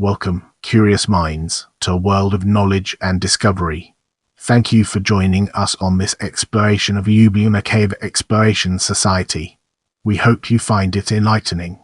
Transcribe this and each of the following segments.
Welcome, curious minds, to a world of knowledge and discovery. Thank you for joining us on this exploration of Ljubljana Cave Exploration Society. We hope you find it enlightening.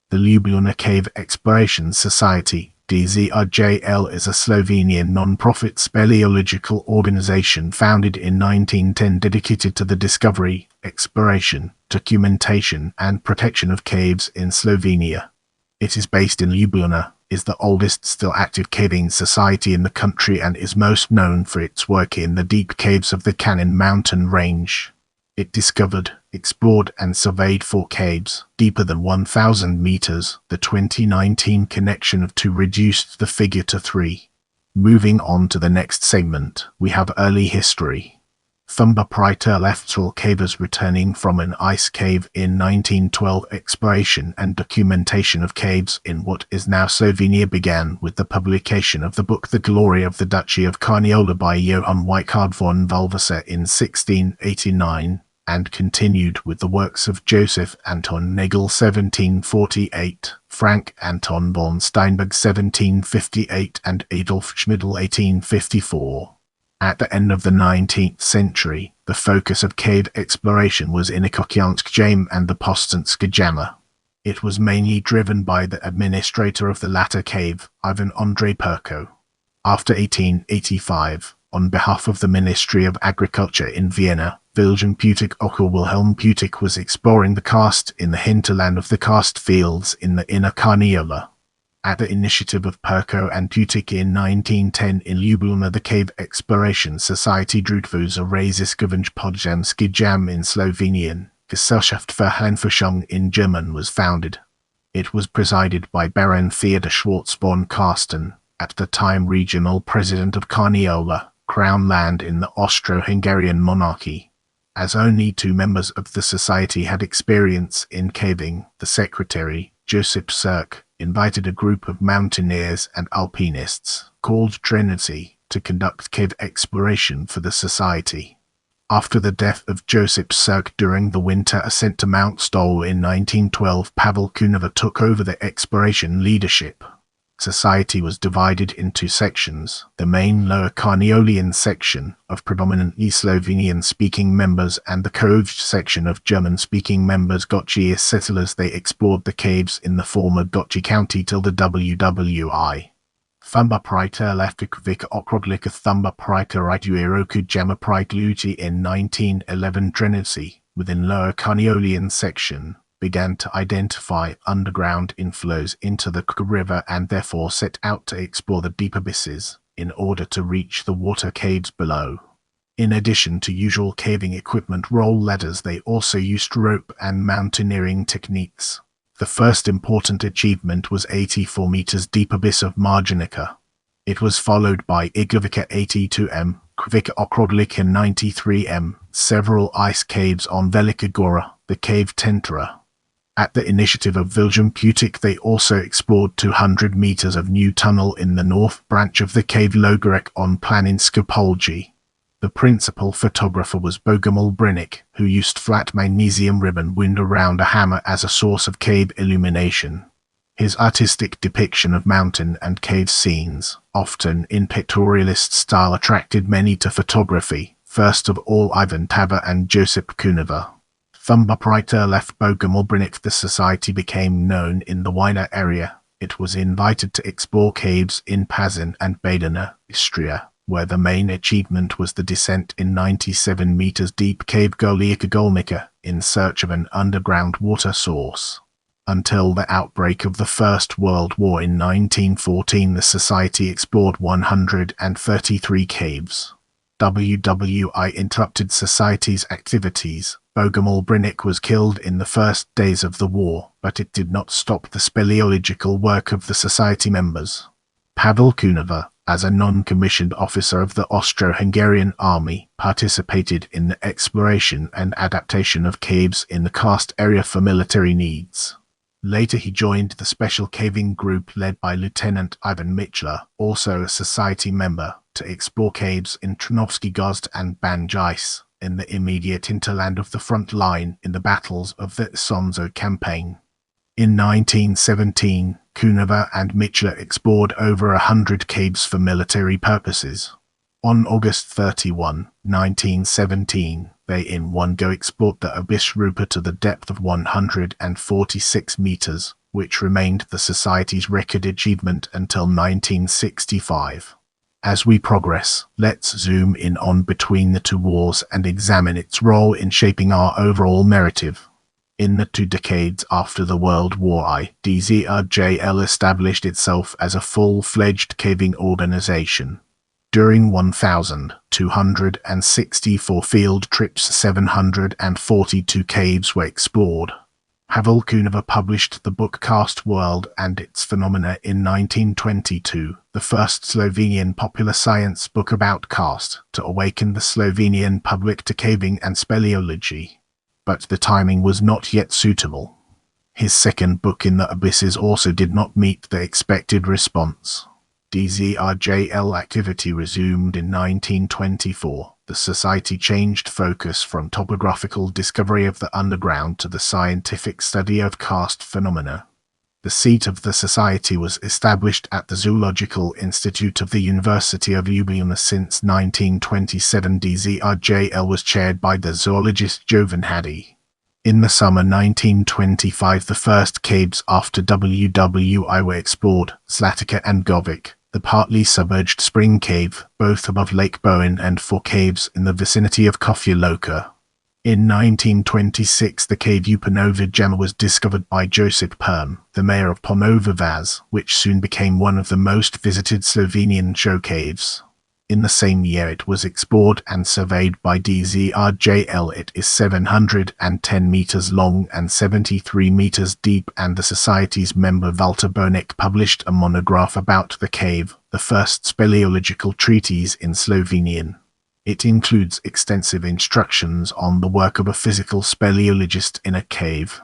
The Ljubljana Cave Exploration Society, DZRJL, is a Slovenian non-profit speleological organization founded in 1910 dedicated to the discovery, exploration, documentation, and protection of caves in Slovenia. It is based in Ljubljana, is the oldest still active caving society in the country, and is most known for its work in the deep caves of the Kanin mountain range. It discovered, explored, and surveyed 4 caves, deeper than 1,000 meters. The 2019 connection of 2 reduced the figure to 3. Moving on to the next segment, we have early history. Ljubljana cavers returning from an ice cave in 1912. Exploration and documentation of caves in what is now Slovenia began with the publication of the book The Glory of the Duchy of Carniola by Johann Weichard von Valvasa in 1689, and continued with the works of Joseph Anton Nagel 1748, Frank Anton von Steinberg 1758, and Adolf Schmidl 1854. At the end of the 19th century, the focus of cave exploration was in Ikokiansk Jame and the Postanska Jama. It was mainly driven by the administrator of the latter cave, Ivan Andrei Perko. After 1885, on behalf of the Ministry of Agriculture in Vienna, Wilhelm Putic Wilhelm Putic was exploring the karst in the hinterland of the karst fields in the inner Carniola. At the initiative of Perko and Putic in 1910 in Ljubljana, the Cave Exploration Society Društvo Raziskovač Podzemski Jam in Slovenian, Gesellschaft für Handforschung in German, was founded. It was presided by Baron Theodor Schwarz von Karsten, at the time regional president of Carniola, Crown land in the Austro-Hungarian monarchy. As only 2 members of the society had experience in caving, the secretary, Josip Sirk, invited a group of mountaineers and alpinists, called Trinity, to conduct cave exploration for the society. After the death of Josip Sirk during the winter ascent to Mount Stol in 1912, Pavel Kuneva took over the exploration leadership. Society was divided into sections: the main Lower Carniolian section, of predominantly Slovenian-speaking members, and the Kovj section of German-speaking members. Gotchi settlers. They explored the caves in the former Gotchi county till the WWI. Thumba Prita Leftikvika Okrodlika Thumba Prita Ritueroku Jama Pritluti in 1911. Trinity, within Lower Carniolian section, began to identify underground inflows into the Kuk River and therefore set out to explore the deep abysses, in order to reach the water caves below. In addition to usual caving equipment, roll ladders, they also used rope and mountaineering techniques. The first important achievement was 84 meters deep abyss of Marginica. It was followed by Iglovika 82m, Kvika Okrodlika 93m, several ice caves on Velika Gora, the cave Tentra. At the initiative of Wilhelm Putic, they also explored 200 meters of new tunnel in the north branch of the cave Logorek on Planinska Polji. The principal photographer was Bogomil Brinik, who used flat magnesium ribbon wound around a hammer as a source of cave illumination. His artistic depiction of mountain and cave scenes, often in pictorialist style, attracted many to photography, first of all Ivan Tava and Josip Kuneva. Thumba Prita left Bogomil Brinik. The society became known in the wider area. It was invited to explore caves in Pazin and Badena, Istria, where the main achievement was the descent in 97 meters deep cave Golika Golnika in search of an underground water source. Until the outbreak of the First World War in 1914, the society explored 133 caves. WWI interrupted society's activities. Bogomil Brinik was killed in the first days of the war, but it did not stop the speleological work of the society members. Pavel Kuneva, as a non-commissioned officer of the Austro-Hungarian army, participated in the exploration and adaptation of caves in the karst area for military needs. Later he joined the special caving group led by Lieutenant Ivan Michler, also a society member, to explore caves in Trnovski Gozd and Banjais, in the immediate hinterland of the front line in the battles of the Isonzo campaign. In 1917, Kuneva and Mitchell explored over 100 caves for military purposes. On August 31, 1917, they in one go explored the Abyss Rupa to the depth of 146 meters, which remained the Society's record achievement until 1965. As we progress, let's zoom in on between the two wars and examine its role in shaping our overall narrative. In the 2 decades after the World War I, DZRJL established itself as a full-fledged caving organization. During 1,264 field trips, 742 caves were explored. Pavel Kuneva published the book Karst World and Its Phenomena in 1922, the first Slovenian popular science book about karst, to awaken the Slovenian public to caving and speleology. But the timing was not yet suitable. His second book, In the Abysses, also did not meet the expected response. DZRJL activity resumed in 1924. The Society changed focus from topographical discovery of the underground to the scientific study of karst phenomena. The seat of the Society was established at the Zoological Institute of the University of Ljubljana. Since 1927, DZRJL was chaired by the zoologist Jovan Hadi. In the summer 1925, the first caves after WWI were explored, Slatica and Govik, the partly submerged Spring Cave, both above Lake Bowen, and 4 caves in the vicinity of Kofia Loka. In 1926, the cave Upanova Jama was discovered by Josip Perm, the mayor of Pomova Vas, which soon became one of the most visited Slovenian show caves. In the same year it was explored and surveyed by DZRJL. It is 710 meters long and 73 meters deep, and the Society's member Walter Bonek published a monograph about the cave, the first speleological treatise in Slovenian. It includes extensive instructions on the work of a physical speleologist in a cave.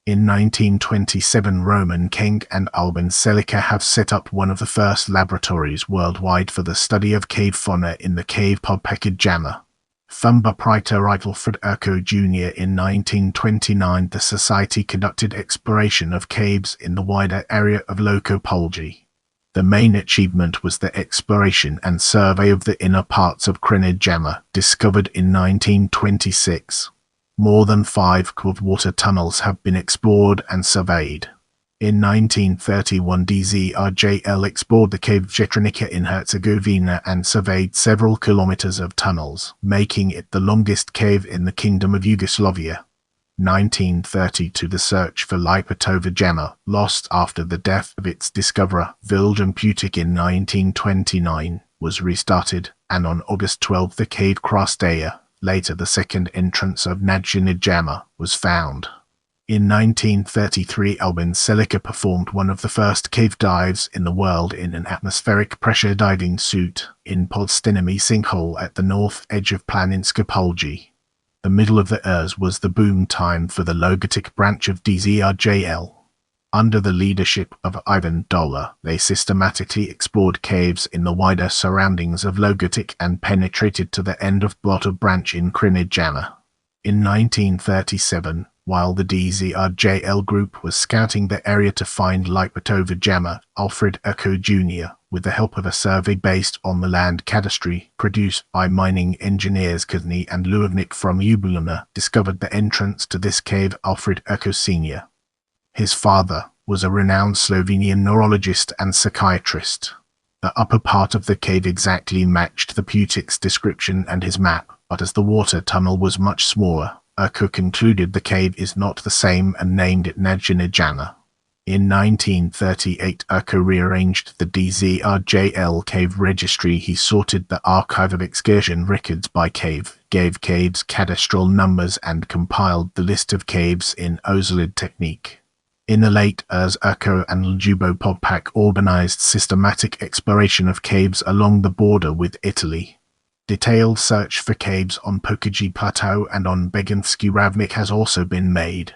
In 1927, Roman Keng and Albin Selika have set up one of the first laboratories worldwide for the study of cave fauna in the cave Podpeka Jama. Thumba Priter Alfred Urko Jr. In 1929, the Society conducted exploration of caves in the wider area of Loko Polji. The main achievement was the exploration and survey of the inner parts of Krinid Jama, discovered in 1926. More than 5 water tunnels have been explored and surveyed. In 1931, DZRJL explored the cave Jetranica in Herzegovina and surveyed several kilometers of tunnels, making it the longest cave in the Kingdom of Yugoslavia. 1932, the search for Lipatova Jama, lost after the death of its discoverer, Viljan Putic in 1929, was restarted, and on August 12 the cave Krastaya, later the second entrance of Najina Jama, was found. In 1933, Albin Selika performed one of the first cave dives in the world in an atmospheric pressure diving suit in Podstinami sinkhole at the north edge of Planinska Polji. The middle of the Urs was the boom time for the Logotic branch of DZRJL. Under the leadership of Ivan Dola, they systematically explored caves in the wider surroundings of Logotic and penetrated to the end of Blota branch in Krinid Jama. In 1937, while the DZRJL group was scouting the area to find Lipatova Jama, Alfred Urko Jr., with the help of a survey based on the land cadastry produced by mining engineers Kazny and Luovnik from Ljubljana, discovered the entrance to this cave. Alfred Urko Sr. His father was a renowned Slovenian neurologist and psychiatrist. The upper part of the cave exactly matched the Putic's description and his map, but as the water tunnel was much smaller, Urko concluded the cave is not the same and named it Najina Jama. In 1938, Urko rearranged the DZRJL cave registry. He sorted the archive of excursion records by cave, gave caves cadastral numbers, and compiled the list of caves in Ozolid technique. In the late Urs, Urko and Ljubo Podpak organized systematic exploration of caves along the border with Italy. Detailed search for caves on Pokaji Plateau and on Beginsky Ravnik has also been made.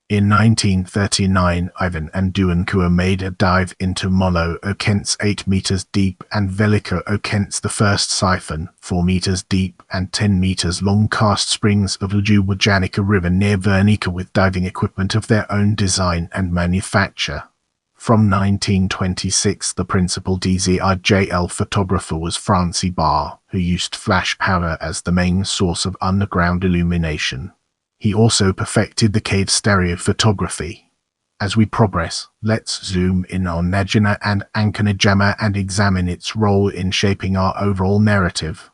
In 1939, Ivan and Duankua made a dive into Molo Oken's 8 meters deep and Veliko Oken's the first siphon, 4 meters deep and 10 meters long karst springs of Ljubljana River near Vernica with diving equipment of their own design and manufacture. From 1926, the principal DZRJL photographer was Francie Barr, who used flash power as the main source of underground illumination. He also perfected the cave stereophotography. As we progress, let's zoom in on Ljubljana and Ankanijama and examine its role in shaping our overall narrative.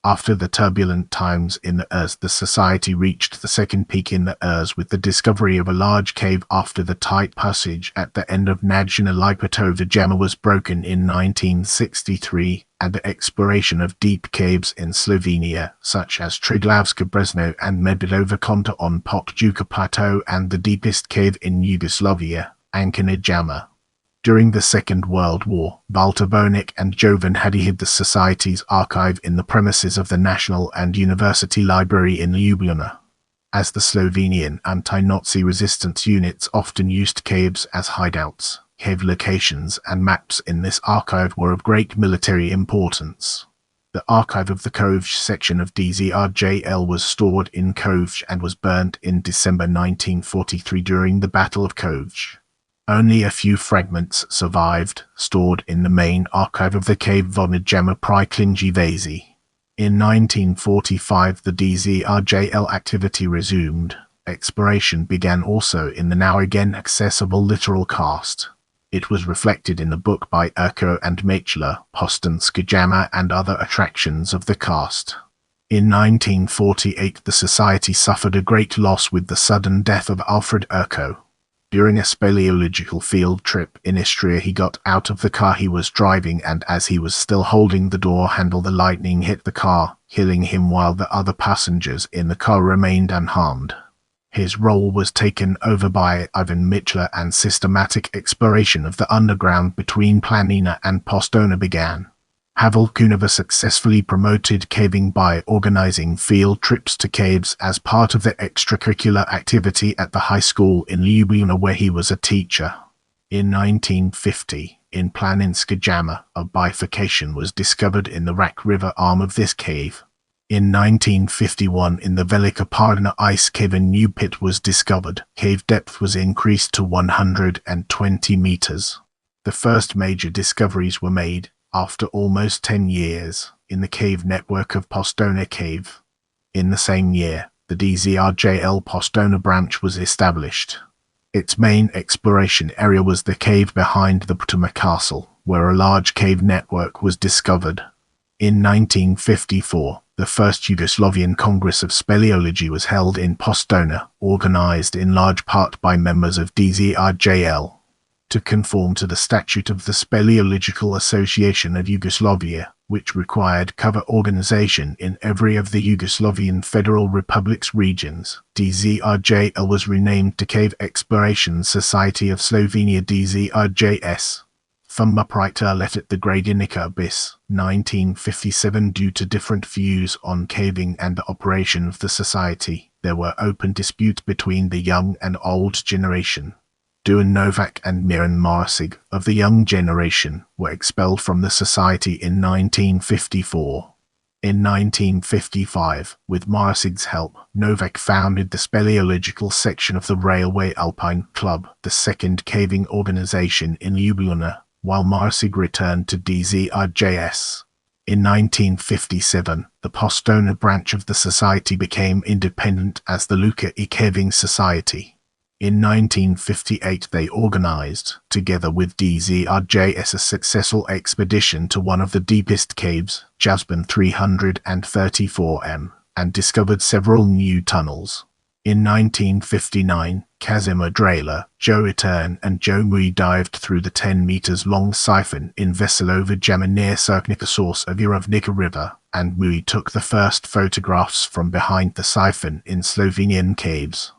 After the turbulent times in the Urs, the society reached the second peak in the Urs with the discovery of a large cave after the tight passage at the end of Ljubljana Lipatova Jama was broken in 1963, and the exploration of deep caves in Slovenia, such as Triglavska Brezno and Medvedova Konta on Potjuka Plateau, and the deepest cave in Yugoslavia, Ankanijama. During the Second World War, Walter Bonek and Jovan Hadi hid the Society's archive in the premises of the National and University Library in Ljubljana. As the Slovenian anti-Nazi resistance units often used caves as hideouts, cave locations and maps in this archive were of great military importance. The archive of the Kovj section of DZRJL was stored in Kovj and was burnt in December 1943 during the Battle of Kovj. Only a few fragments survived, stored in the main archive of the cave Vonajama Priklinji Vasi. In 1945, the DZRJL activity resumed. Exploration began also in the now again accessible littoral karst. It was reflected in the book by Urko and Machler, Postanska Jama and other attractions of the karst. In 1948, the society suffered a great loss with the sudden death of Alfred Urko. During a speleological field trip in Istria, he got out of the car he was driving, and as he was still holding the door handle, the lightning hit the car, killing him while the other passengers in the car remained unharmed. His role was taken over by Ivan Mitchler, and systematic exploration of the underground between Planina and Postona began. Havel Kuneva successfully promoted caving by organizing field trips to caves as part of the extracurricular activity at the high school in Ljubljana, where he was a teacher. In 1950, in Planinska Jama, a bifurcation was discovered in the Rak River arm of this cave. In 1951, in the Velika Parna ice cave, a new pit was discovered. Cave depth was increased to 120 meters. The first major discoveries were made, after almost 10 years, in the cave network of Postona Cave. In the same year, the DZRJL Postona branch was established. Its main exploration area was the cave behind the Ptuma Castle, where a large cave network was discovered. In 1954, the first Yugoslavian Congress of Speleology was held in Postona, organized in large part by members of DZRJL. To conform to the statute of the Speleological Association of Yugoslavia, which required cover organization in every of the Yugoslavian Federal Republic's regions, DZRJL was renamed to Cave Exploration Society of Slovenia DZRJS. Thumbpriter let it the Gradinica bis, 1957. Due to different views on caving and the operation of the society, there were open disputes between the young and old generation. Duan Novak and Miran Marsig, of the young generation, were expelled from the society in 1954. In 1955, with Marsig's help, Novak founded the speleological section of the Railway Alpine Club, the second caving organization in Ljubljana, while Marsig returned to DZRJS. In 1957, the Postona branch of the society became independent as the Luka I Caving Society. In 1958, they organized, together with DZRJS, a successful expedition to one of the deepest caves, Jasban 334m, and discovered several new tunnels. In 1959, Kazimir Drayler, Joe Etern and Joe Mui dived through the 10 meters long siphon in Veselova Jama near Cirknica source of Jurovnica River, and Mui took the first photographs from behind the siphon in Slovenian caves.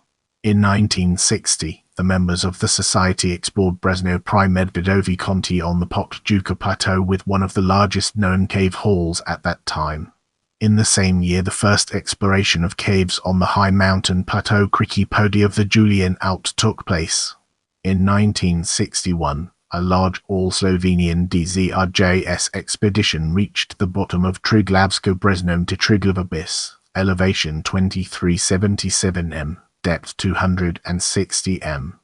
In 1960, the members of the society explored Brezno pri Medvedovi Konti on the Potjuka Plateau with one of the largest known cave halls at that time. In the same year, the first exploration of caves on the high mountain plateau Krikipodia of the Julian Alps took place. In 1961, a large all-Slovenian DZRJL expedition reached the bottom of Triglavsko Brezno to Triglav Abyss, elevation 2377 m, depth 260 m.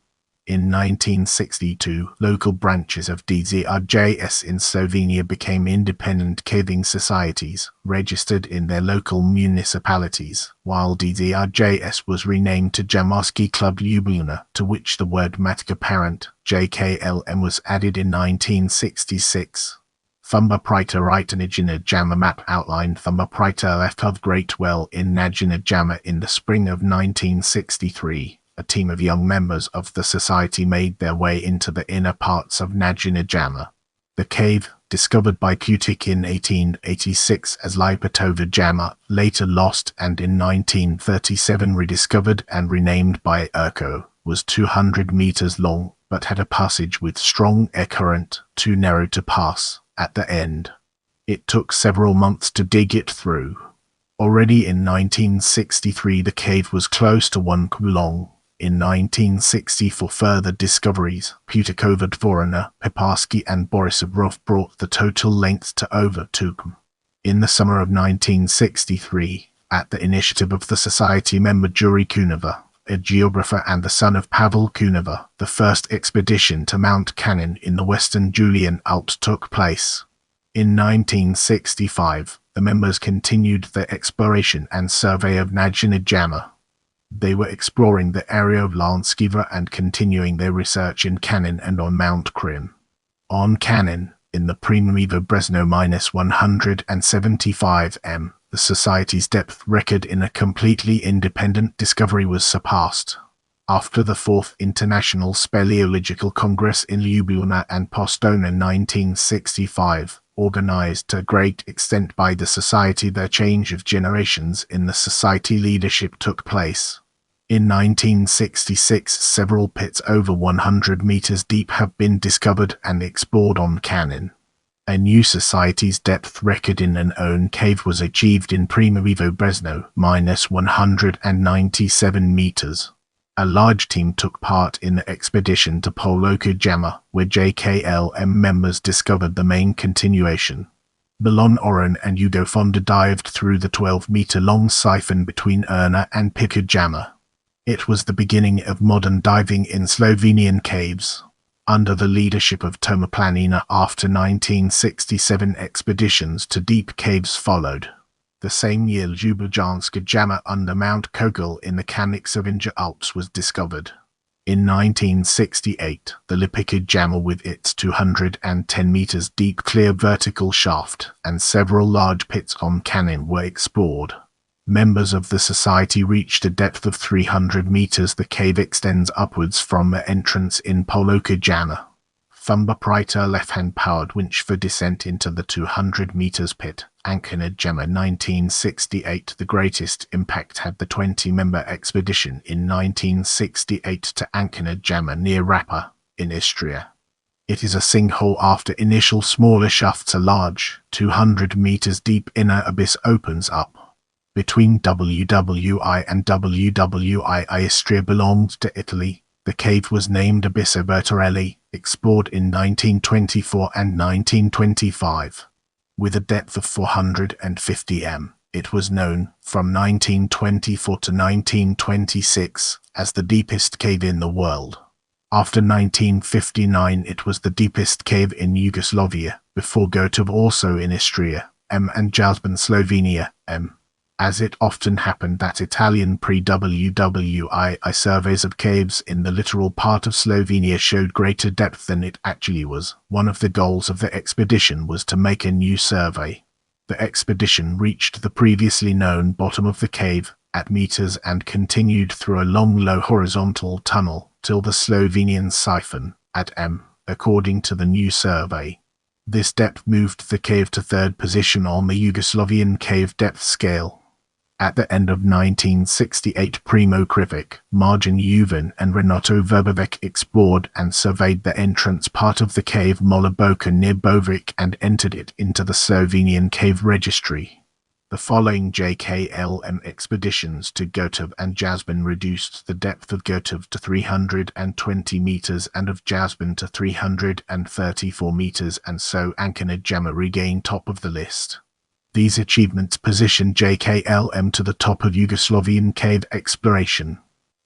In 1962, local branches of DZRJL in Slovenia became independent caving societies, registered in their local municipalities, while DZRJL was renamed to Jamarski Club Ljubljana, to which the word Matka parent, JKLM, was added in 1966. Thumba Prita right Najina Jama map outlined Thumba Prita left of Great Well in Najina Jama in the spring of 1963. A team of young members of the society made their way into the inner parts of Najina Jama. The cave, discovered by Kutik in 1886 as Lipatova Jama, later lost and in 1937 rediscovered and renamed by Urko, was 200 meters long, but had a passage with strong air current, too narrow to pass, at the end. It took several months to dig it through. Already in 1963 the cave was close to 1 km long. In 1964 further discoveries, Putikova Dvorana, Peparski and Borisov brought the total length to over 2 km. In the summer of 1963, at the initiative of the society member Yuri Kuneva, a geographer and the son of Pavel Kuneva, the first expedition to Mount Kanin in the western Julian Alps took place. In 1965, the members continued their exploration and survey of Najina Jama. They were exploring the area of Lanskiva and continuing their research in Kanin and on Mount Krim. On Kanin, in the Primovo Brezno -175 m, the Society's depth record in a completely independent discovery was surpassed. After the 4th International Speleological Congress in Ljubljana and Postona 1965, organized to a great extent by the Society, the change of generations in the Society leadership took place. In 1966, several pits over 100 meters deep have been discovered and explored on Kanin. A new Society's depth record in an own cave was achieved in Primovo Brezno, -197 meters. A large team took part in the expedition to Poloka Jama, where JKLM members discovered the main continuation. Belon Oren and Ugo Fonda dived through the 12-meter-long siphon between Erna and Pika Jama. It was the beginning of modern diving in Slovenian caves. Under the leadership of Toma Planina, after 1967 expeditions to deep caves followed. The same year, Ljubljana Jama under Mount Kogel in the Kanik-Savinja Alps was discovered. In 1968, the Lipika Jama with its 210 meters deep clear vertical shaft and several large pits on Kanin were explored. Members of the Society reached a depth of 300 meters. The cave extends upwards from the entrance in Poloka Jama. Thumba Prita left-hand powered winch for descent into the 200 meters pit. Ankara Jama 1968. The greatest impact had the 20-member expedition in 1968 to Ankara Jama near Rapa, in Istria. It is a sinkhole after initial smaller shafts. A large, 200 meters deep inner abyss opens up. Between WWI and WWI, Istria belonged to Italy. The cave was named Abyssa Bertarelli, explored in 1924 and 1925. With a depth of 450 m, it was known, from 1924 to 1926, as the deepest cave in the world. After 1959 it was the deepest cave in Yugoslavia, before Gotov also in Istria, M, and Jasban Slovenia, M. As it often happened that Italian pre-WWI surveys of caves in the littoral part of Slovenia showed greater depth than it actually was. One of the goals of the expedition was to make a new survey. The expedition reached the previously known bottom of the cave, at meters, and continued through a long low horizontal tunnel, till the Slovenian siphon, at M, according to the new survey. This depth moved the cave to third position on the Yugoslavian cave depth scale. At the end of 1968, Primo Krivic, Marjan Juvan and Renato Verbovic explored and surveyed the entrance part of the cave Molaboka near Bovic and entered it into the Slovenian Cave Registry. The following JKLM expeditions to Gotov and Jasmine reduced the depth of Gotov to 320 meters and of Jasmine to 334 meters, and so Kanin regained top of the list. These achievements positioned JKLM to the top of Yugoslavian cave exploration.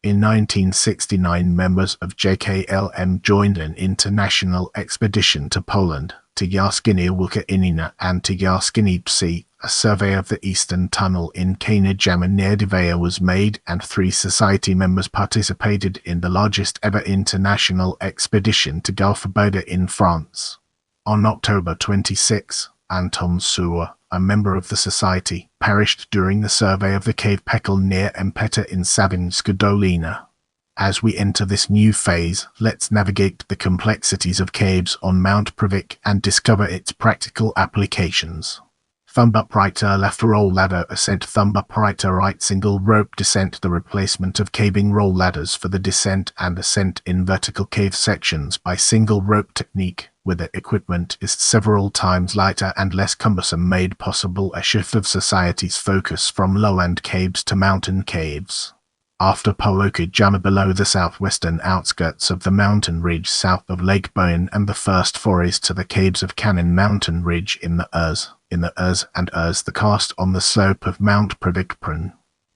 In 1969, members of JKLM joined an international expedition to Poland, to Jaskini Wilka Inina and to Jaskini Psi. A survey of the eastern tunnel in Kanin near Divea was made, and 3 society members participated in the largest ever international expedition to Gulf Boda in France. On October 26, Anton Suhr, a member of the society, perished during the survey of the cave Pekel near Empeta in Savinska Dolina. As we enter this new phase, let's navigate the complexities of caves on Mount Previk and discover its practical applications. Thumb up right left roll ladder ascent, thumb up right single rope descent. The replacement of caving roll ladders for the descent and ascent in vertical cave sections by single rope technique with the equipment is several times lighter and less cumbersome, made possible a shift of society's focus from lowland caves to mountain caves. After Poloka Jama, below the southwestern outskirts of the mountain ridge south of Lake Boyan, and the first forays to the caves of Kanin mountain ridge in the Urs and Urs, the cast on the slope of Mount Previkpran.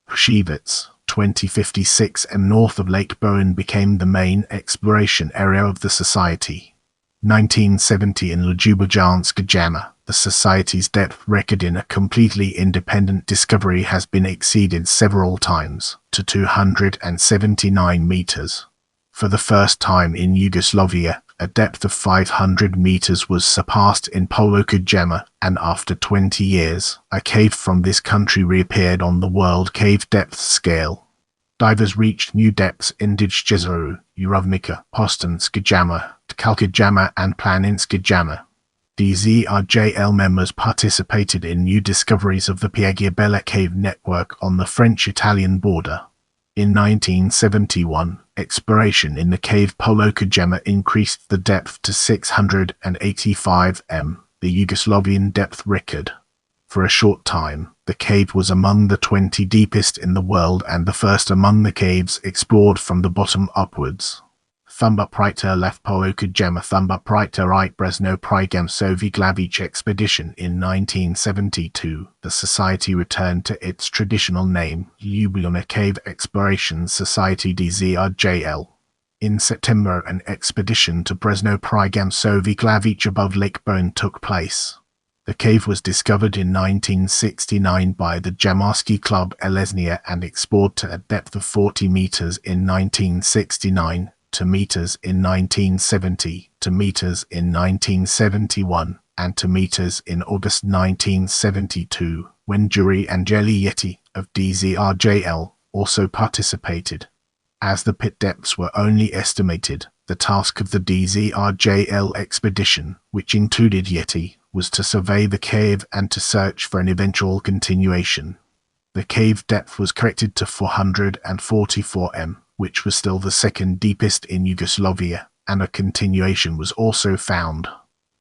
Pshivitz, 2056 and north of Lake Boyan became the main exploration area of the society. 1970 in Ljubljana Cave, the society's depth record in a completely independent discovery has been exceeded several times, to 279 meters. For the first time in Yugoslavia, a depth of 500 meters was surpassed in Poloka Jama, and after 20 years, a cave from this country reappeared on the World Cave Depth Scale. Divers reached new depths in Djezero, Urovnica, Postanska Jama, Tkalka Jama and Planinska Jama. DZRJL members participated in new discoveries of the Piegabella cave network on the French-Italian border. In 1971, exploration in the cave Poloka Jama increased the depth to 685 m, the Yugoslavian depth record. For a short time, the cave was among the 20 deepest in the world and the first among the caves explored from the bottom upwards. Thumb up right left Poloka Jama, thumb up right Brezno Prigam Soviglavic expedition. In 1972, the society returned to its traditional name, Ljubljana Cave Exploration Society DZRJL. In September, an expedition to Brezno Prigam Soviglavic above Lake Boyan took place. The cave was discovered in 1969 by the Jamarski Club Elesnia and explored to a depth of 40 meters in 1969. To meters in 1970, to meters in 1971, and to meters in August 1972, when Juri Angeli Yeti of DZRJL also participated. As the pit depths were only estimated, the task of the DZRJL expedition, which included Yeti, was to survey the cave and to search for an eventual continuation. The cave depth was corrected to 444 m, which was still the second deepest in Yugoslavia, and a continuation was also found.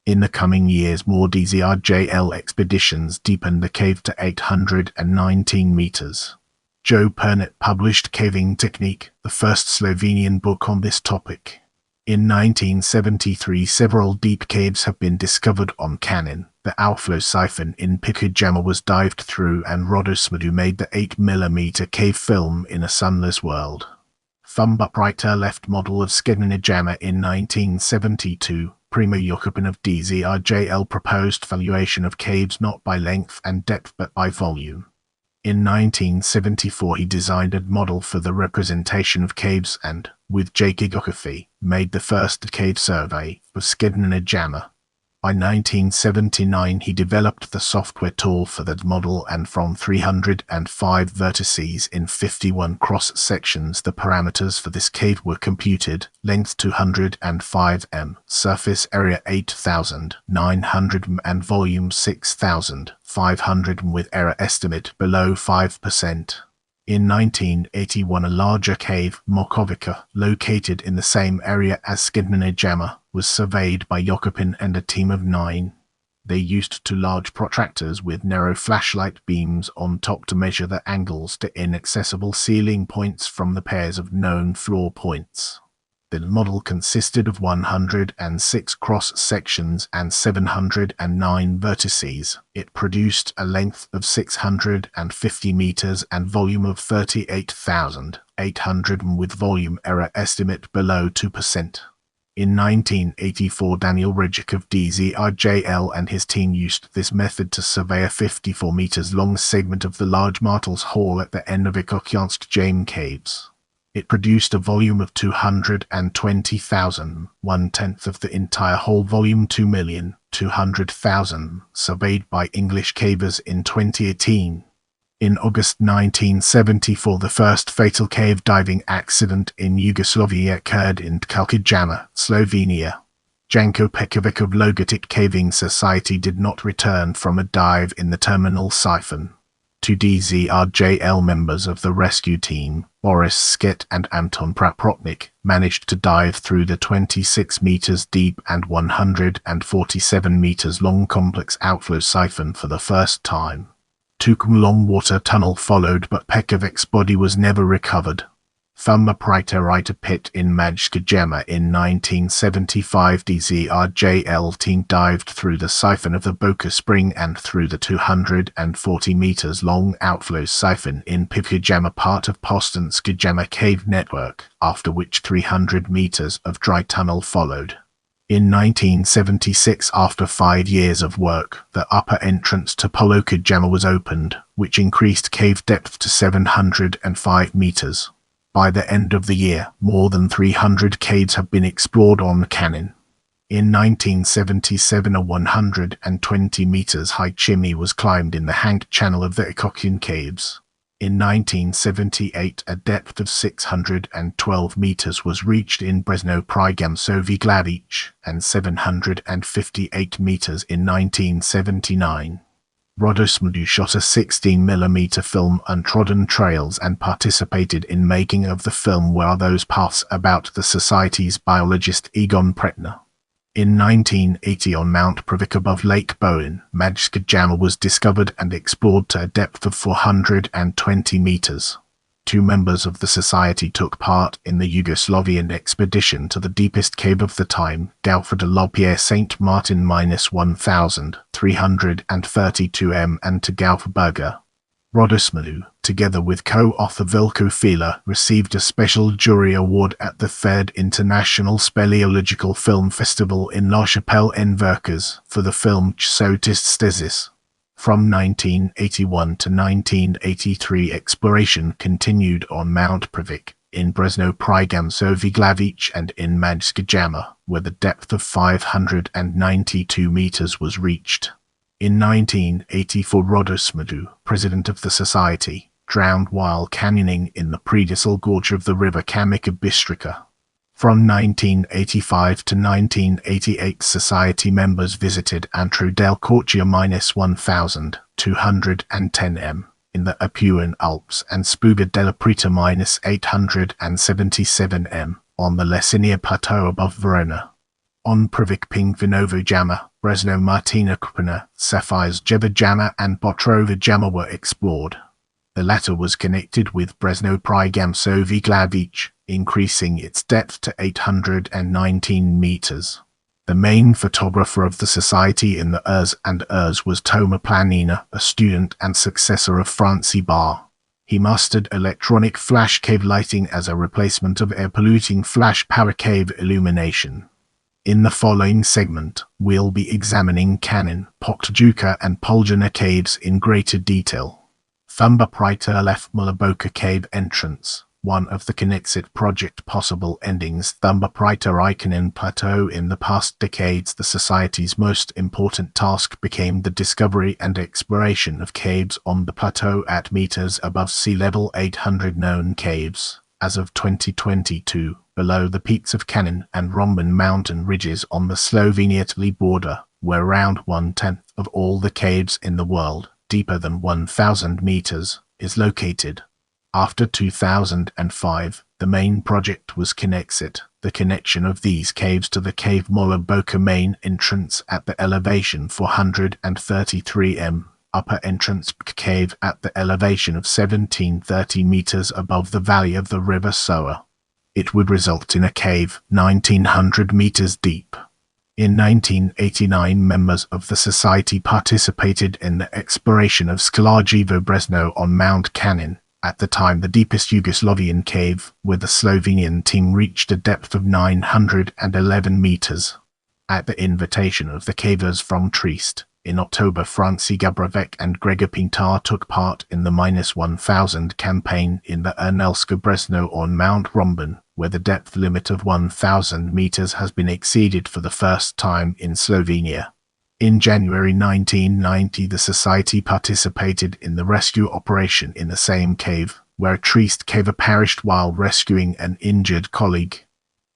In the coming years, more DZRJL expeditions deepened the cave to 819 meters. Joe Pernett published Caving Technique, the first Slovenian book on this topic. In 1973, several deep caves have been discovered on Kanin. The outflow siphon in Pikajama was dived through, and Rodosmadu made the 8mm cave film in a sunless world. Thumb up right left model of Skednina Jama. In 1972, Primo Jokopin of DZRJL proposed valuation of caves not by length and depth but by volume. In 1974, he designed a model for the representation of caves and, with gigography, made the first cave survey of Skednina Jama. By 1979, he developed the software tool for that model, and from 305 vertices in 51 cross-sections, the parameters for this cave were computed: length 205 m, surface area 8,900 m and volume 6,500 m with error estimate below 5%. In 1981, a larger cave, Mokovica, located in the same area as Skednina Jama, was surveyed by Jokopin and a team of 9. They used two large protractors with narrow flashlight beams on top to measure the angles to inaccessible ceiling points from the pairs of known floor points. The model consisted of 106 cross-sections and 709 vertices. It produced a length of 650 meters and volume of 38,800 with volume error estimate below 2%. In 1984, Daniel Rejik of DZRJL and his team used this method to survey a 54 meters long segment of the large Martel's Hall at the end of Ljubljana Caves. It produced a volume of 220,000, 1/10 of the entire whole volume, 2,200,000, surveyed by English cavers in 2018. In August 1974, the first fatal cave diving accident in Yugoslavia occurred in Ljubljana, Slovenia. Janko Pekovic of Logotic Caving Society did not return from a dive in the terminal siphon. Two DZRJL members of the rescue team, Boris Sket and Anton Praprotnik, managed to dive through the 26 meters deep and 147 meters long complex outflow siphon for the first time. Long water tunnel followed, but Pekovic's body was never recovered. From the Praterita pit in Ljubljana in 1975, DZRJL team dived through the siphon of the Boca Spring and through the 240 meters long outflow siphon in Ljubljana, part of Poston's Ljubljana Cave network, after which 300 meters of dry tunnel followed. In 1976, after 5 years of work, the upper entrance to Polo Ljubljana was opened, which increased cave depth to 705 meters. By the end of the year, more than 300 caves have been explored on Kanin. In 1977, a 120 meters high chimney was climbed in the hanged channel of the Ljubljana Caves. In 1978, a depth of 612 meters was reached in Brezno Prigamsovi Glavic, and 758 meters in 1979. Rodosmadu shot a 16mm film Untrodden Trails and participated in making of the film Where Are Those Paths about the Society's biologist Egon Pretner. In 1980, on Mount Pravik above Lake Bowen, Ljubljana was discovered and explored to a depth of 420 meters. Two members of the society took part in the Yugoslavian expedition to the deepest cave of the time, Galfa de l'Opierre Saint Martin -1332 m, and to Galfa. Rodosmadu, together with co-author Vilko Fila, received a special jury award at the Third International Speleological Film Festival in La Chapelle en Vercors for the film Chsotis Thesis. From 1981 to 1983, exploration continued on Mount Pravik, in Brezno Prigamsovi Glavic, and in Ljubljana, where the depth of 592 meters was reached. In 1984, Rodosmadu, president of the society, drowned while canyoning in the predisal gorge of the river Kamika Bistrica. From 1985 to 1988, society members visited Antro del Corcia -1210 m in the Apuan Alps and Spuga della Preta -877 m on the Lesinia Plateau above Verona. On Pravik Ping Vinovo Jama, Brezno Martina Kupina, Sapphires Jeva Jama and Botrova Jama were explored. The latter was connected with Brezno Prigamsovi Glavic, increasing its depth to 819 meters. The main photographer of the society in the Urs and Urs was Toma Planina, a student and successor of Franci Bar. He mastered electronic flash cave lighting as a replacement of air-polluting flash power cave illumination. In the following segment, we'll be examining Kanin, Poktujuka and Poljana caves in greater detail. Thumba Prita left Mulaboka Cave entrance, one of the Kinexit project possible endings. Thumba Prita Ikanin Plateau. In the past decades, the Society's most important task became the discovery and exploration of caves on the plateau at meters above sea level. 800 known caves, as of 2022, below the peaks of Kanin and Romban mountain ridges on the Slovenia-Italy border, where around 1/10 of all the caves in the world, deeper than 1,000 meters, is located. After 2005, the main project was Kinexit, The connection of these caves to the cave Moloboka main entrance at the elevation 433 m, upper entrance cave at the elevation of 1730 meters above the valley of the river Soa. It would result in a cave 1900 meters deep. In 1989, members of the society participated in the exploration of Skalajevo Brezno on Mount Kanin, at the time the deepest Yugoslavian cave, where the Slovenian team reached a depth of 911 meters. At the invitation of the cavers from Trieste, in October, Franci Gabrovec and Gregor Pintar took part in the -1000 campaign in the Ernelsko Brezno on Mount Romban, where the depth limit of 1000 meters has been exceeded for the first time in Slovenia. In January 1990, the society participated in the rescue operation in the same cave, where a Trieste caver perished while rescuing an injured colleague.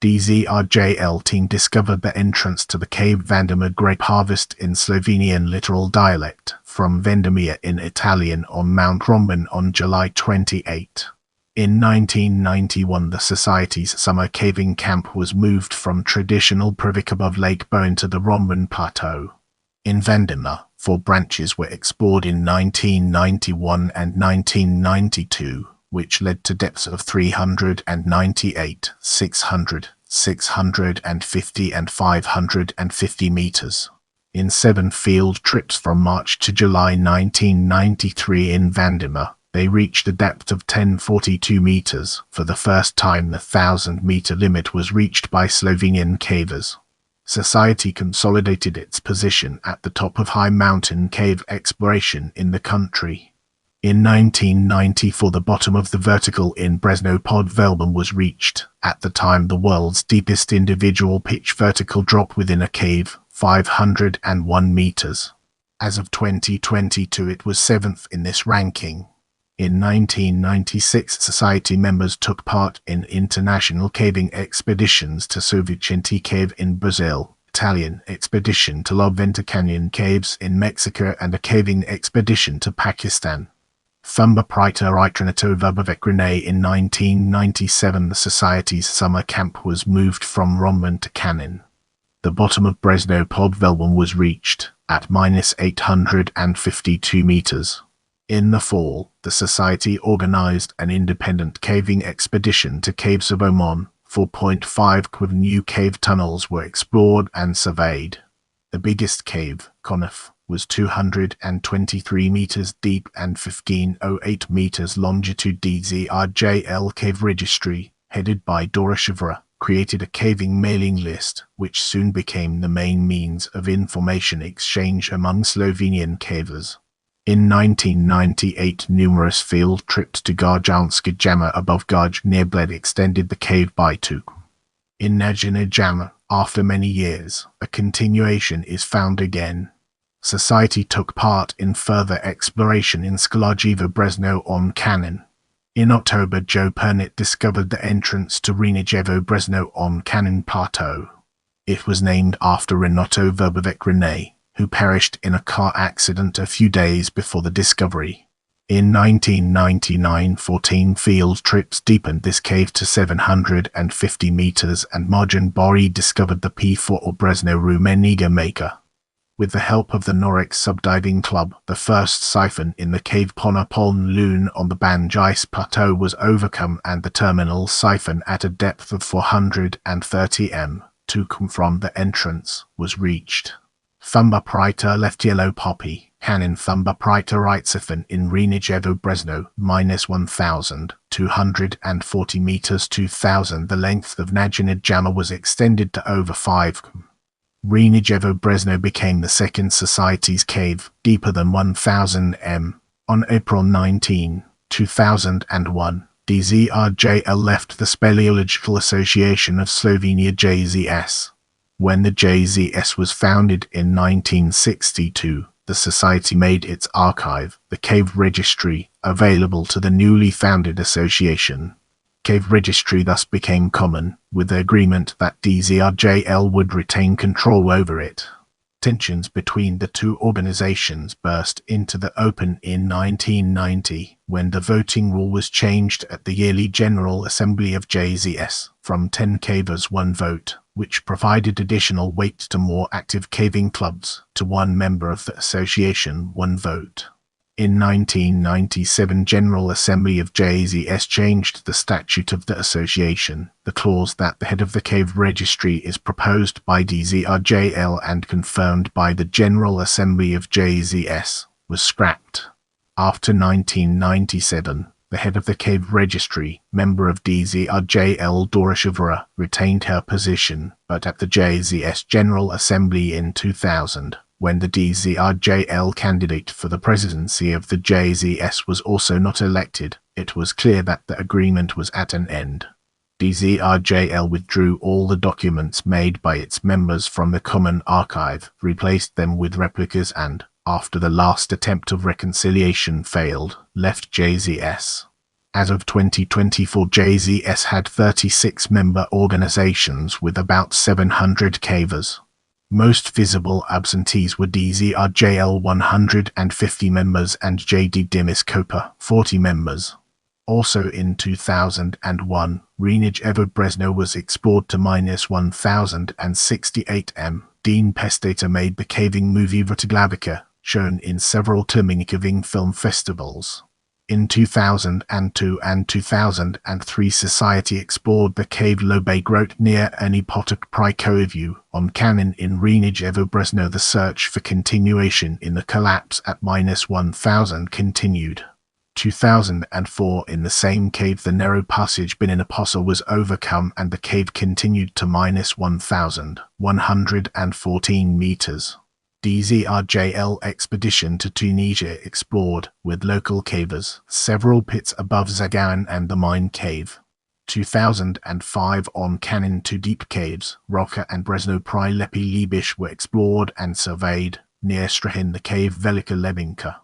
DZRJL team discovered the entrance to the cave Vandomir grape harvest in Slovenian literal dialect from Vendemia in Italian on Mount Romban on July 28. In 1991, the society's summer caving camp was moved from traditional Privik above Lake Bowen to the Romban Plateau. In Vendemia, 4 branches were explored in 1991 and 1992, which led to depths of 398, 600, 650 and 550 meters. In 7 field trips from March to July 1993 in Vandemir, they reached a depth of 1042 meters. For the first time, the 1000-meter limit was reached by Slovenian cavers. Society consolidated its position at the top of high mountain cave exploration in the country. In 1994, the bottom of the vertical in Brezno pod Velbom was reached, at the time the world's deepest individual pitch vertical drop within a cave, 501 meters. As of 2022, it was 7th in this ranking. In 1996, society members took part in international caving expeditions to Suficiente Cave in Brazil, Italian expedition to La Venta Canyon Caves in Mexico, and a caving expedition to Pakistan. Thumba Prita Itranato Verbavek in 1997, the society's summer camp was moved from Romban to Kanin. The bottom of Brezno pod Velbom was reached, at -852 meters. In the fall, the society organized an independent caving expedition to Caves of Oman. 4.5 new cave tunnels were explored and surveyed. The biggest cave, Konif, was 223 meters deep and 1508 meters longitude. DZRJL Cave Registry, headed by Dora Shivra, created a caving mailing list, which soon became the main means of information exchange among Slovenian cavers. In 1998, numerous field trips to Garjanska Jama above Garj near Bled extended the cave by 2. In Najina Jama, after many years, a continuation is found again. Society took part in further exploration in Skalajevo Brezno on Kanin. In October, Joe Pernit discovered the entrance to Rinajevo Brezno on Kanin Plateau. It was named after Renato Verbavec Rene, who perished in a car accident a few days before the discovery. In 1999, 14 field trips deepened this cave to 750 meters, and Marjan Bori discovered the P4 or Brezno Rumeniga Maker. With the help of the Norek Subdiving Club, the first siphon in the cave Ponapoln Loon on the Banjais Plateau was overcome, and the terminal siphon at a depth of 430 m, to come from the entrance, was reached. Thumba Prita left Yellow Poppy, Kanin Thumba Prita right siphon in Rinajevo Brezno, -1,240 meters 2,000. The length of Najinid Jama was extended to over 5 km. Rinajevo Brezno became the second society's cave, deeper than 1,000 m. On April 19, 2001, DZRJL left the Speleological Association of Slovenia JZS. When the JZS was founded in 1962, the society made its archive, the Cave Registry, available to the newly founded association. Cave Registry thus became common, with the agreement that DZRJL would retain control over it. Tensions between the two organizations burst into the open in 1990 when the voting rule was changed at the yearly General Assembly of JZS from 10 cavers 1 vote, which provided additional weight to more active caving clubs, to 1 member of the association 1 vote. In 1997, General Assembly of JZS changed the statute of the association. The clause that the head of the cave registry is proposed by DZRJL and confirmed by the General Assembly of JZS was scrapped. After 1997, the head of the cave registry, member of DZRJL Dora Shivra, retained her position, but at the JZS General Assembly in 2000, when the DZRJL candidate for the presidency of the JZS was also not elected, it was clear that the agreement was at an end. DZRJL withdrew all the documents made by its members from the Common Archive, replaced them with replicas and, after the last attempt of reconciliation failed, left JZS. As of 2024, JZS had 36 member organizations with about 700 cavers. Most visible absentees were DZRJL 150 members and JD Dimis Kopa 40 members. Also in 2001, Renij Evo Brezno was explored to -1068 m. Dean Pestator made the caving movie Vrtiglavica, shown in several Termini caving film festivals. In 2002 and 2003, Society explored the cave Lobej Grot near Ani Potok Prikoviu on Kanin in Renij Evo Brezno. The search for continuation in the collapse at -1000 continued. 2004, in the same cave, the narrow passage beneath Apostle was overcome and the cave continued to -1114 meters. DZRJL expedition to Tunisia explored, with local cavers, several pits above Zagaran and the Mine Cave. 2005, on Kanin, 2 deep caves, Roka and Brezno Prilepi Libish, were explored and surveyed. Near Strahin, the cave Velika Lebinka.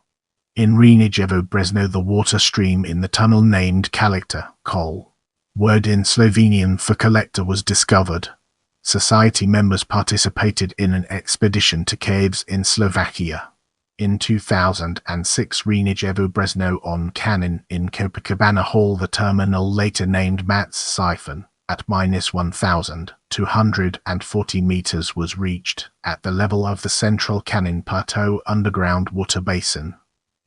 In Renij Evo Brezno, the water stream in the tunnel named Kalekta, Kol. Word in Slovenian for collector, was discovered. Society members participated in an expedition to caves in Slovakia. In 2006, Renij Evo Brezno on Kanin in Copacabana Hall, the terminal later named Mats Siphon, at -1240 meters was reached, at the level of the central Kanin Plateau underground water basin.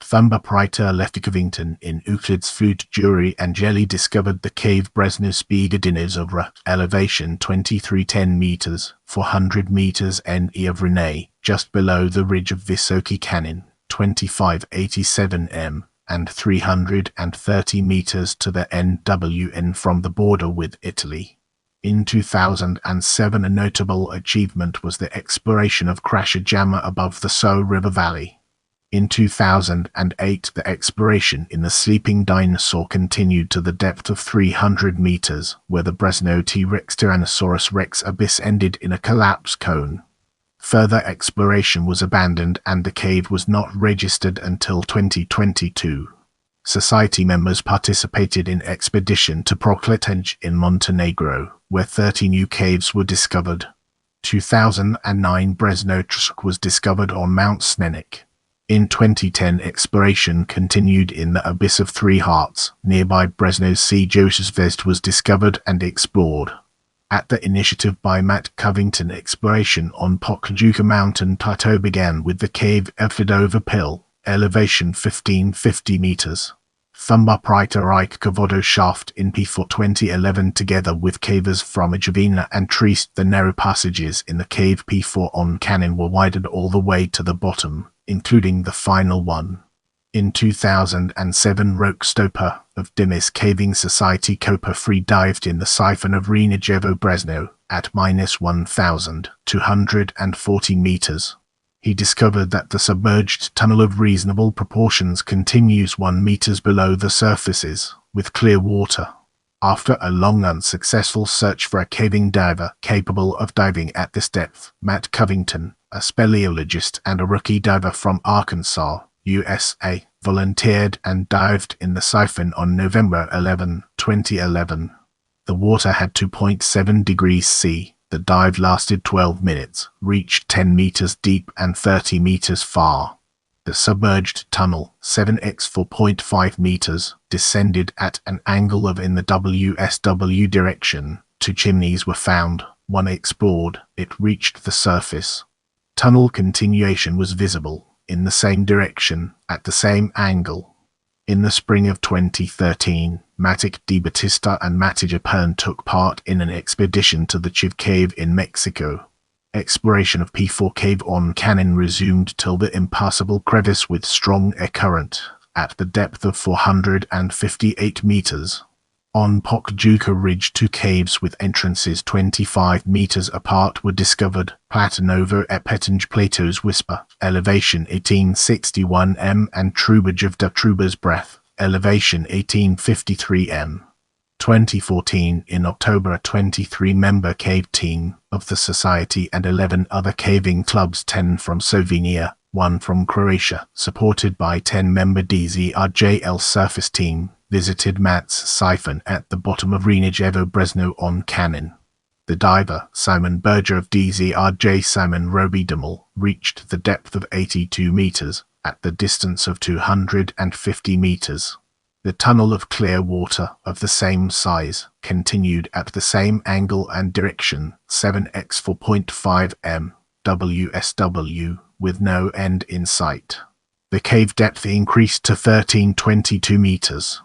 Thumba Priter Leftikavington in Euclid's Food Jury Angeli discovered the cave Brezno Spigadinizovra, elevation 2310 meters, 400 meters NE of Rene, just below the ridge of Visoki Kanin, 2587 m, and 330 meters to the NWN from the border with Italy. In 2007, a notable achievement was the exploration of Krasha Jama above the So River Valley. In 2008, the exploration in the Sleeping Dinosaur continued to the depth of 300 meters, where the Brezno T-Rex Tyrannosaurus Rex abyss ended in a collapse cone. Further exploration was abandoned and the cave was not registered until 2022. Society members participated in expedition to Prokletenge in Montenegro, where 30 new caves were discovered. 2009, Brezno Trsk was discovered on Mount Snenik. In 2010, exploration continued in the Abyss of Three Hearts. Nearby Brezno's Sea Joseph was discovered and explored. At the initiative by Matt Covington, exploration on Pokjuka Mountain Plateau began with the cave Evfidova Pill, elevation 1550 meters. Thumba Priter Ike Kavodo shaft in P4 2011 together with cavers from Ejavina and Trieste. The narrow passages in the cave P4 on Kanin were widened all the way to the bottom, including the final one. In 2007, Roke Stoper of Dimis Caving Society Kopa free dived in the siphon of Renij Evo Brezno at -1240 meters. He discovered that the submerged tunnel of reasonable proportions continues 1 meters below the surfaces, with clear water. After a long unsuccessful search for a caving diver capable of diving at this depth, Matt Covington, a speleologist and a rookie diver from Arkansas, USA, volunteered and dived in the siphon on November 11, 2011. The water had 2.7 degrees C. The dive lasted 12 minutes, reached 10 meters deep and 30 meters far. The submerged tunnel, 7x 4.5 meters, descended at an angle of in the WSW direction. 2 chimneys were found, one explored, it reached the surface. Tunnel continuation was visible, in the same direction, at the same angle. In the spring of 2013, Matic de Batista and Matija Pern took part in an expedition to the Chiv Cave in Mexico. Exploration of P4 Cave on Kanin resumed till the impassable crevice with strong air current, at the depth of 458 meters. On Pokjuka Ridge 2 caves with entrances 25 meters apart were discovered, Platanovo Epetinge Plato's Whisper, elevation 1861 m and Trubajivda Truba's Breath, elevation 1853 m. 2014 in October a 23-member cave team of the Society and 11 other caving clubs, 10 from Slovenia, 1 from Croatia, supported by 10-member DZRJL surface team, visited Mat's siphon at the bottom of Renijevo Brezno on Kanin. The diver, Simon Berger of DZRJ Simon Robidomel, reached the depth of 82 meters, at the distance of 250 meters. The tunnel of clear water, of the same size, continued at the same angle and direction, 7x 4.5 m, WSW, with no end in sight. The cave depth increased to 1322 meters.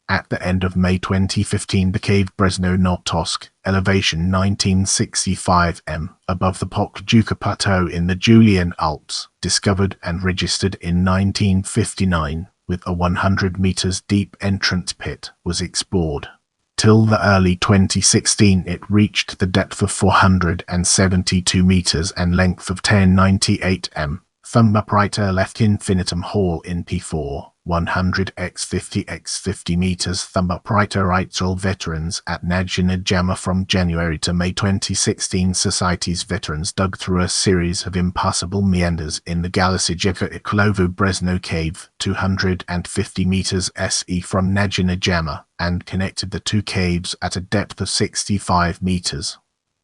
At the end of May 2015, the cave Brezno Notosk, elevation 1965 m, above the Pokjuka Plateau in the Julian Alps, discovered and registered in 1959, with a 100 meters deep entrance pit, was explored. Till the early 2016 it reached the depth of 472 meters and length of 1098 m. Thumbapriter left infinitum hall in P4. 100x50x50 meters. Thumbapriter Reitzel veterans at Najina Jama from January to May 2016. Society's veterans dug through a series of impassable meanders in the Galasijeka Iklovo Brezno Cave, 250 meters SE from Najina Jama, and connected the 2 caves at a depth of 65 meters.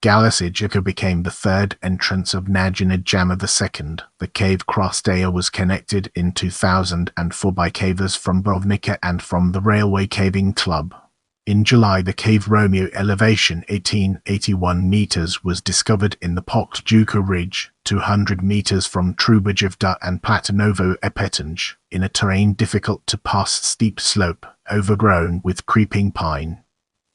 Galasijeka became the third entrance of Najina Jama II. The cave Krastaya was connected in 2004 by cavers from Brovnica and from the Railway Caving Club. In July, the cave Romeo, elevation 1881 meters, was discovered in the Pokjuka Ridge, 200 meters from Trubajivda and Platanovo Epetinge, in a terrain difficult to pass, steep slope, overgrown with creeping pine.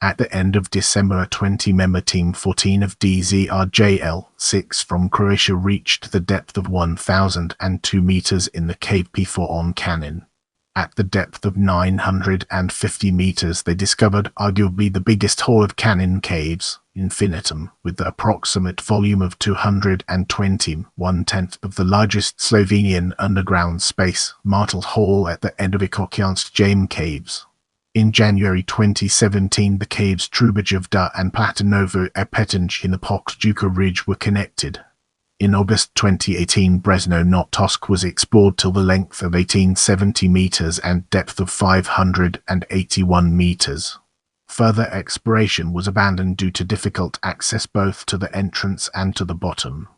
At the end of December, a 20-member team, 14 of DZRJL, 6 from Croatia, reached the depth of 1,002 meters in the cave P4 on Kanin. At the depth of 950 meters, they discovered arguably the biggest hole of Kanin caves, infinitum, with the approximate volume of 220, 1/10 of the largest Slovenian underground space, Martel Hall at the end of Ikokiansk Jame Caves. In January 2017, the caves Trubajivda and Platanovo Epetinge in the Pokjuka Ridge were connected. In August 2018, Brezno Notosk was explored till the length of 1870 meters and depth of 581 meters. Further exploration was abandoned due to difficult access both to the entrance and to the bottom.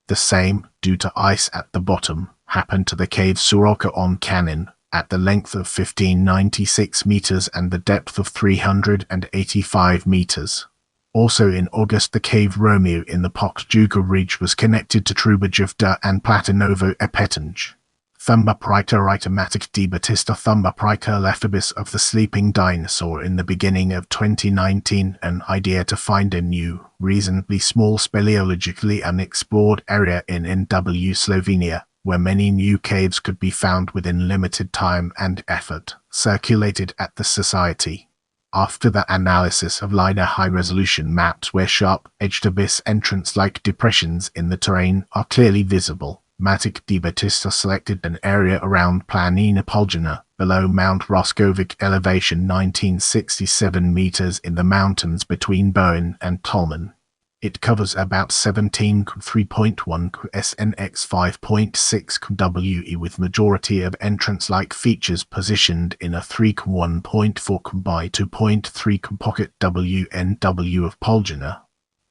The same, due to ice at the bottom, happened to the cave Soroka on Kanin, at the length of 1596 meters and the depth of 385 meters. Also in August, the cave Romeo in the Pokjuka Ridge was connected to Trubajivda and Platanovo Epetinge. Thumbapriter Itematic de Batista Thumbapriter Lephibus of the Sleeping Dinosaur in the beginning of 2019, an idea to find a new, reasonably small speleologically unexplored area in NW Slovenia, where many new caves could be found within limited time and effort, circulated at the Society. After the analysis of LiDAR high-resolution maps where sharp-edged abyss entrance-like depressions in the terrain are clearly visible, Matic de Batista selected an area around Planina Poljana, below Mount Roscovic, elevation 1967 meters in the mountains between Bowen and Tolman. It covers about 17 3.1 SNX 5.6 WE with majority of entrance-like features positioned in a 3 1.4 by 2.3 pocket WNW of Poljana.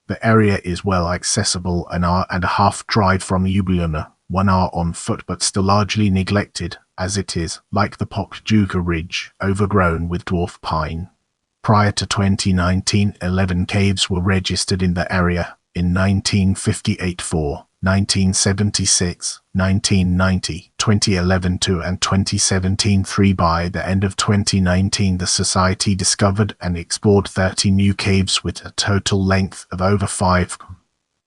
The area is well accessible, an hour and a half drive from Ljubljana, 1 hour on foot, but still largely neglected, as it is, like the Pokjuka Ridge, overgrown with dwarf pine. Prior to 2019, 11 caves were registered in the area, in 1958 4, 1976, 1990, 2011 2 and 2017 3. By the end of 2019, the Society discovered and explored 30 new caves with a total length of over 5 km.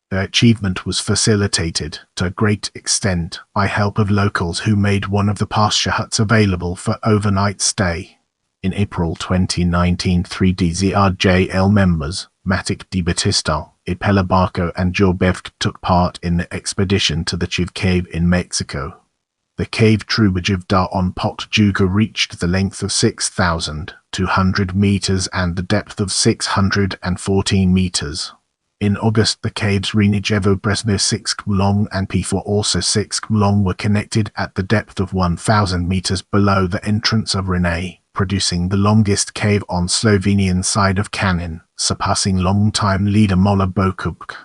The achievement was facilitated, to a great extent, by help of locals who made one of the pasture huts available for overnight stay. In April 2019, 3 DZRJL members, Matic Di Batista, Ipela Barco and Jorbevk, took part in the expedition to the Chiv Cave in Mexico. The cave Trubajivda on Pokjuka reached the length of 6,200 meters and the depth of 614 meters. In August, the caves Renijevo Bresno 6 km long and P4 also 6 km long were connected at the depth of 1,000 meters below the entrance of Rene, producing the longest cave on Slovenian side of Kanin, surpassing long-time leader Mola Bokubk.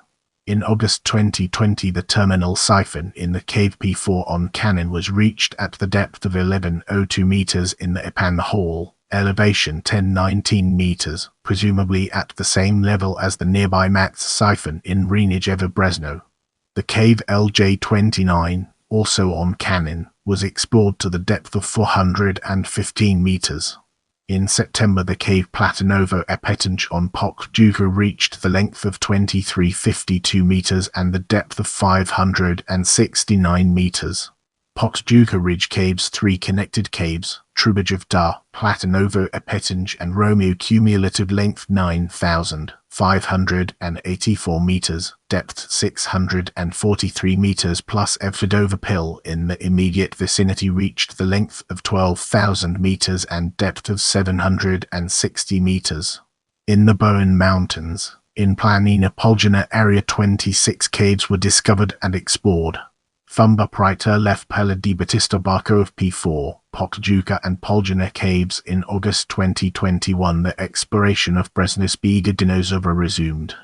In August 2020, the terminal siphon in the cave P4 on Kanin was reached at the depth of 1102 meters in the Ipan Hall, elevation 1019 meters, presumably at the same level as the nearby Max siphon in Renijevo Bresno. The cave LJ29, also on Kanin, was explored to the depth of 415 meters. In September, the cave Platanovo Epetinj on Pokjuka reached the length of 2352 meters and the depth of 569 meters. Pokjuka Ridge Caves 3 connected caves, Trubajivda, Platanovo Epetinj and Romeo, cumulative length 9,584 meters, depth 643 meters plus Evfidova Pill in the immediate vicinity reached the length of 12,000 meters and depth of 760 meters. In the Bowen Mountains, in Planina Poljana area, 26 caves were discovered and explored. Thumba Priter left Pela Di Batista Barco of P4, Pokjuka and Poljana caves. In August 2021, the exploration of Bresnos Biga Dinozova resumed.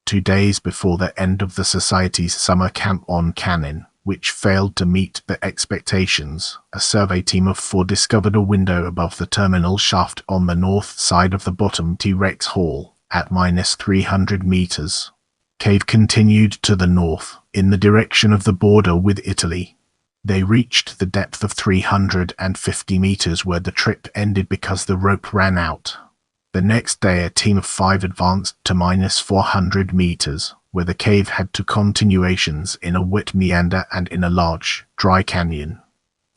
2 days before the end of the Society's summer camp on Kanin, which failed to meet the expectations, a survey team of 4 discovered a window above the terminal shaft on the north side of the bottom T-Rex Hall, at -300 meters. Cave continued to the north, in the direction of the border with Italy. They reached the depth of 350 meters where the trip ended because the rope ran out. The next day, a team of 5 advanced to -400 meters, where the cave had 2 continuations in a wet meander and in a large, dry canyon.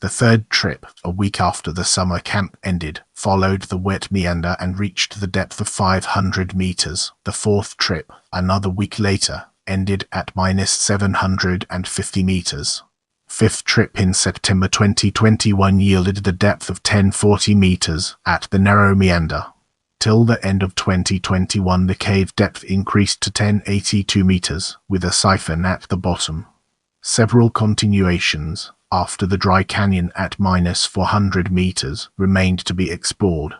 The third trip, a week after the summer camp ended, followed the wet meander and reached the depth of 500 meters. The fourth trip, another week later, ended at -750 meters. Fifth trip in September 2021 yielded the depth of 1040 meters at the narrow meander. Till the end of 2021, the cave depth increased to 1082 meters, with a siphon at the bottom. Several continuations, after the dry canyon at -400 meters, remained to be explored.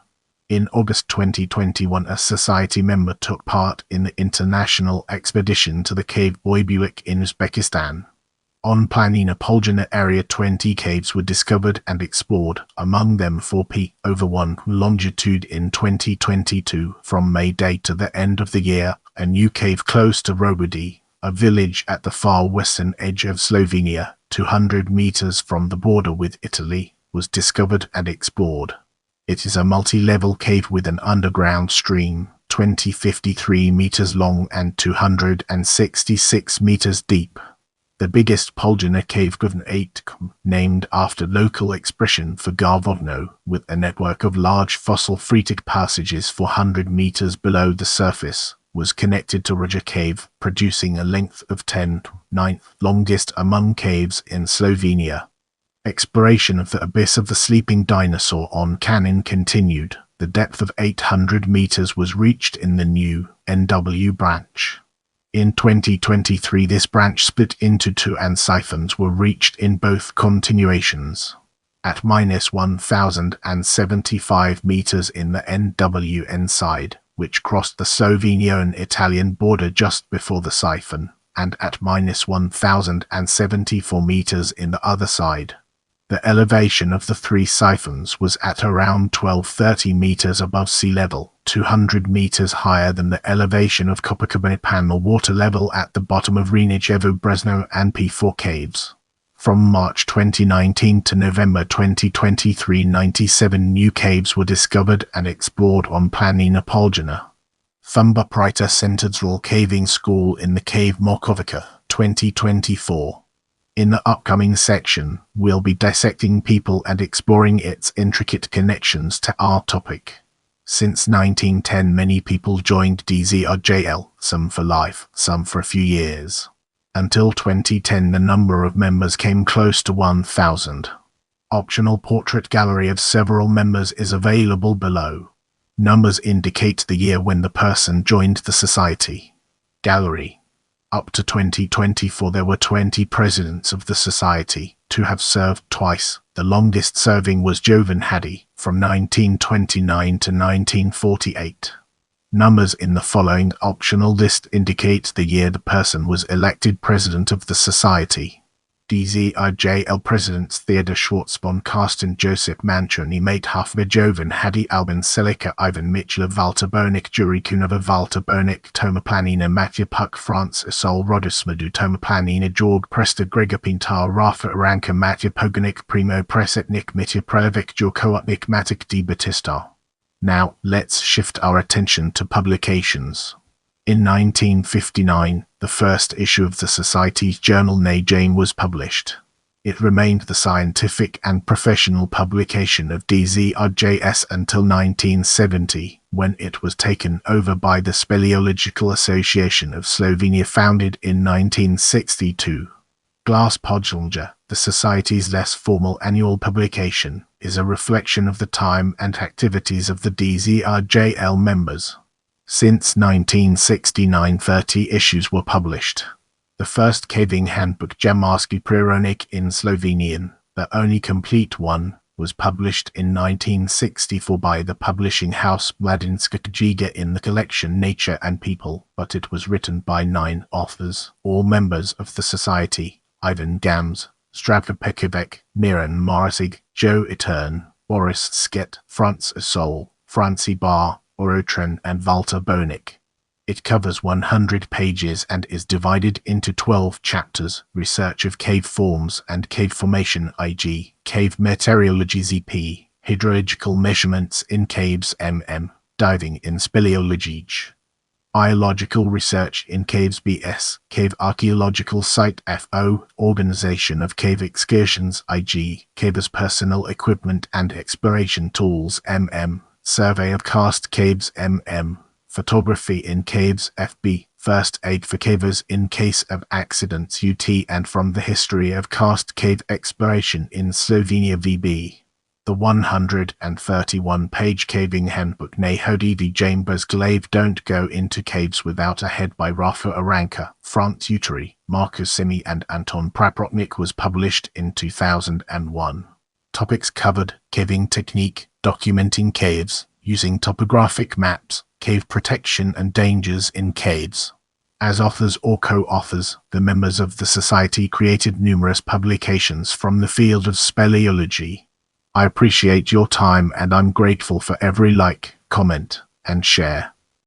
In August 2021, a Society member took part in the international expedition to the cave Boybuik in Uzbekistan. On Planina Poljana area, 20 caves were discovered and explored, among them 4 p. over 1 longitude in 2022. From May Day to the end of the year, a new cave close to Robudi, a village at the far western edge of Slovenia, 200 meters from the border with Italy, was discovered and explored. It is a multi-level cave with an underground stream, 53 meters long and 266 meters deep. The biggest Poljana cave given 8 km, named after local expression for Garvodno, with a network of large fossil phreatic passages 400 meters below the surface, was connected to Raja Cave, producing a length of 10.9, longest among caves in Slovenia. Exploration of the abyss of the sleeping dinosaur on Kanin continued. The depth of 800 meters was reached in the new NW branch. In 2023, this branch split into 2 and siphons were reached in both continuations. At -1075 meters in the NWN side, which crossed the Slovenian-Italian border just before the siphon, and at -1,074 meters in the other side. The elevation of the three siphons was at around 1230 meters above sea level, 200 meters higher than the elevation of Copacabana water level at the bottom of Renichevo Brezno and P4 caves. From March 2019 to November 2023, 97 new caves were discovered and explored on Planina Poljana. Thumba Prita Central Caving School in the Cave Mokovica, 2024. In the upcoming section, we'll be dissecting people and exploring its intricate connections to our topic. Since 1910, many people joined DZRJL, some for life, some for a few years. Until 2010, the number of members came close to 1,000. Optional portrait gallery of several members is available below. Numbers indicate the year when the person joined the society. Gallery. Up to 2024, there were 20 presidents of the society, to have served twice. The longest serving was Jovan Hadi, from 1929 to 1948. Numbers in the following optional list indicate the year the person was elected president of the society. DZRJL Presidents Theodor Schwarzbon, Karsten Joseph Manchoni, Mate Hafba, Jovan Hadi, Albin Selika, Ivan Mitchell, Walter Bonik, Juri Kunova, Walter Bonik, Toma Planina, Matthew Puck, France Isol, Rodismadu, Toma Planina, Georg Presta, Gregor Pintar, Rafa Aranka, Matthew Poganik, Primo Presetnik, Mitya Prelovic, Jurkootnik, Matic D. Batista. Now, let's shift our attention to publications. In 1959, the first issue of the Society's journal Ne Jane was published. It remained the scientific and professional publication of DZRJS until 1970, when it was taken over by the Speleological Association of Slovenia, founded in 1962. Glas Podjelja, the Society's less formal annual publication, is a reflection of the time and activities of the DZRJL members. Since 1969, 30 issues were published. The first caving handbook, Jamarski Prironik in Slovenian, the only complete one, was published in 1964 by the publishing house Mladinska Knjiga in the collection Nature and People, but it was written by 9 authors, all members of the society: Ivan Gams, Zdravko Pekovic, Miran Morrisig, Joe Etern, Boris Sket, Franz Isol, Franci Bar, Orotren, and Walter Bonik. It covers 100 pages and is divided into 12 chapters: Research of Cave Forms and Cave Formation IG, Cave Meteorology ZP, Hydrological Measurements in Caves MM, Diving in Speleology, Biological Research in Caves BS, Cave Archaeological Site FO, Organization of Cave Excursions IG, Cavers Personal Equipment and Exploration Tools MM, Survey of Karst Caves MM, Photography in Caves FB, First Aid for Cavers in Case of Accidents UT, and From the History of Karst Cave Exploration in Slovenia VB. The 131-page caving handbook Nehodi v Chambers Glave Don't Go into Caves Without a Head by Rafa Aranka, Franz Uteri, Markus Simi and Anton Praprotnik was published in 2001. Topics covered: caving technique, documenting caves, using topographic maps, cave protection and dangers in caves. As authors or co-authors, the members of the society created numerous publications from the field of speleology. I appreciate your time and I'm grateful for every like, comment, and share.